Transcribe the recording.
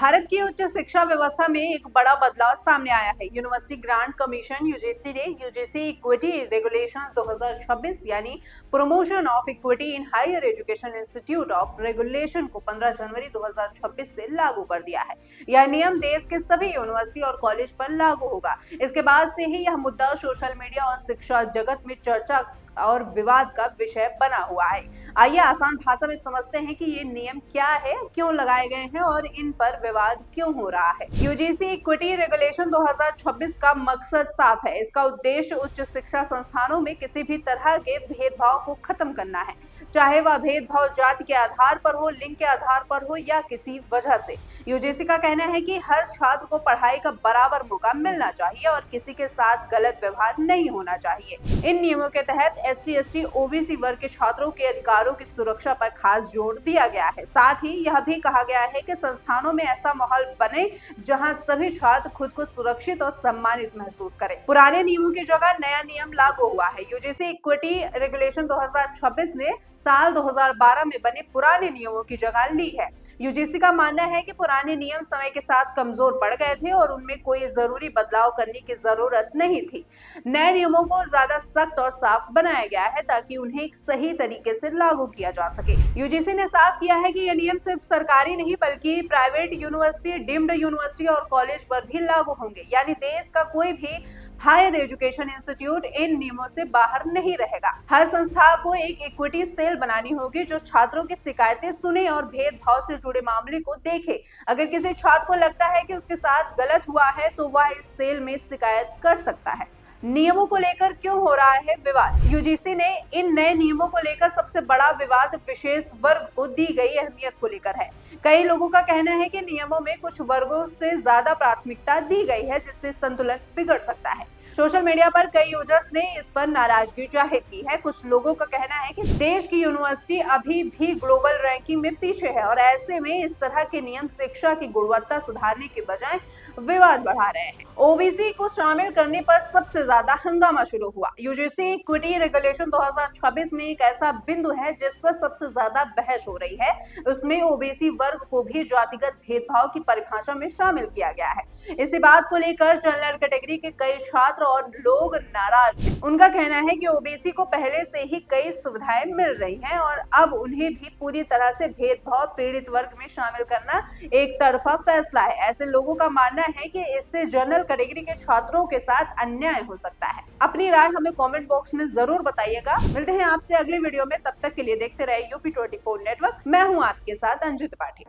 भारत की उच्च शिक्षा व्यवस्था में एक बड़ा बदलाव सामने आया है। यूनिवर्सिटी ग्रांट कमीशन यूजीसी ने यूजीसी इक्विटी रेगुलेशन 2026 यानी promotion of equity in higher education institute of regulation को 15 जनवरी 2026 से लागू कर दिया है। यह नियम देश के सभी यूनिवर्सिटी और कॉलेज पर लागू होगा। इसके बाद से ही यह मुद्दा सोशल मीडिया और शिक्षा जगत में चर्चा और विवाद का विषय बना हुआ है। आइए आसान भाषा में समझते हैं कि ये नियम क्या है, क्यों लगाए गए हैं और इन पर विवाद क्यों हो रहा है। यूजीसी इक्विटी रेगुलेशन 2026 का मकसद साफ है। इसका उद्देश्य उच्च शिक्षा संस्थानों में किसी भी तरह के भेदभाव को खत्म करना है, चाहे वह भेदभाव जाति के आधार पर हो, लिंग के आधार पर हो या किसी वजह से। यूजीसी का कहना है कि हर छात्र को पढ़ाई का बराबर मौका मिलना चाहिए और किसी के साथ गलत व्यवहार नहीं होना चाहिए। इन नियमों के तहत एससी, एसटी, ओबीसी वर्ग के छात्रों के अधिकारों की सुरक्षा पर खास जोर दिया गया है। साथ ही यह भी कहा गया है कि संस्थानों में ऐसा माहौल बने जहां सभी छात्र खुद को सुरक्षित और सम्मानित महसूस करें। पुराने नियमों की जगह नया नियम लागू हुआ है। यूजीसी इक्विटी रेगुलेशन 2026 ने साल 2012 में बने पुराने नियमों की जगह ली है। यूजीसी का मानना है कि पुराने नियम समय के साथ कमजोर पड़ गए थे और उनमें कोई जरूरी बदलाव करने की जरूरत नहीं थी। नए नियमों को ज्यादा सख्त और साफ बनाया गया है ताकि उन्हें सही तरीके से लागू किया जा सके। यूजीसी ने साफ किया है कि यह नियम सिर्फ सरकारी नहीं बल्कि प्राइवेट यूनिवर्सिटी, डीम्ड यूनिवर्सिटी और कॉलेज पर भी लागू होंगे। यानी देश का कोई भी हायर एजुकेशन इंस्टीट्यूट इन नियमों से बाहर नहीं रहेगा। हर संस्था को एक इक्विटी सेल बनानी होगी जो छात्रों की शिकायतें सुने और भेदभाव से जुड़े मामले को देखे। अगर किसी छात्र को लगता है कि उसके साथ गलत हुआ है तो वह इस सेल में शिकायत कर सकता है। नियमों को लेकर क्यों हो रहा है विवाद? यूजीसी ने इन नए नियमों को लेकर सबसे बड़ा विवाद विशेष वर्ग को दी गई अहमियत को लेकर है। कई लोगों का कहना है कि नियमों में कुछ वर्गों से ज्यादा प्राथमिकता दी गई है जिससे संतुलन बिगड़ सकता है। सोशल मीडिया पर कई यूजर्स ने इस पर नाराजगी जाहिर की है। कुछ लोगों का कहना है कि देश की यूनिवर्सिटी अभी भी ग्लोबल रैंकिंग में पीछे है और ऐसे में इस तरह के नियम शिक्षा की गुणवत्ता सुधारने के बजाय विवाद बढ़ा रहे हैं। ओबीसी को शामिल करने पर सबसे ज्यादा हंगामा शुरू हुआ। यूजीसी इक्विटी रेगुलेशन 2026 में एक ऐसा बिंदु है जिस पर सबसे ज्यादा बहस हो रही है। उसमें ओबीसी वर्ग को भी जातिगत भेदभाव की परिभाषा में शामिल किया गया है। इसी बात को लेकर जनरल कैटेगरी के कई छात्र और लोग नाराज हैं। उनका कहना है कि ओबीसी को पहले से ही कई सुविधाएं मिल रही हैं और अब उन्हें भी पूरी तरह से भेदभाव पीड़ित वर्ग में शामिल करना एक तरफा फैसला है। ऐसे लोगों का मानना है कि इससे जनरल कैटेगरी के छात्रों के साथ अन्याय हो सकता है। अपनी राय हमें कमेंट बॉक्स में जरूर बताइएगा। मिलते हैं आपसे अगली वीडियो में, तब तक के लिए देखते रहे यूपी 24 नेटवर्क। मैं हूं आपके साथ अंजू त्रिपाठी।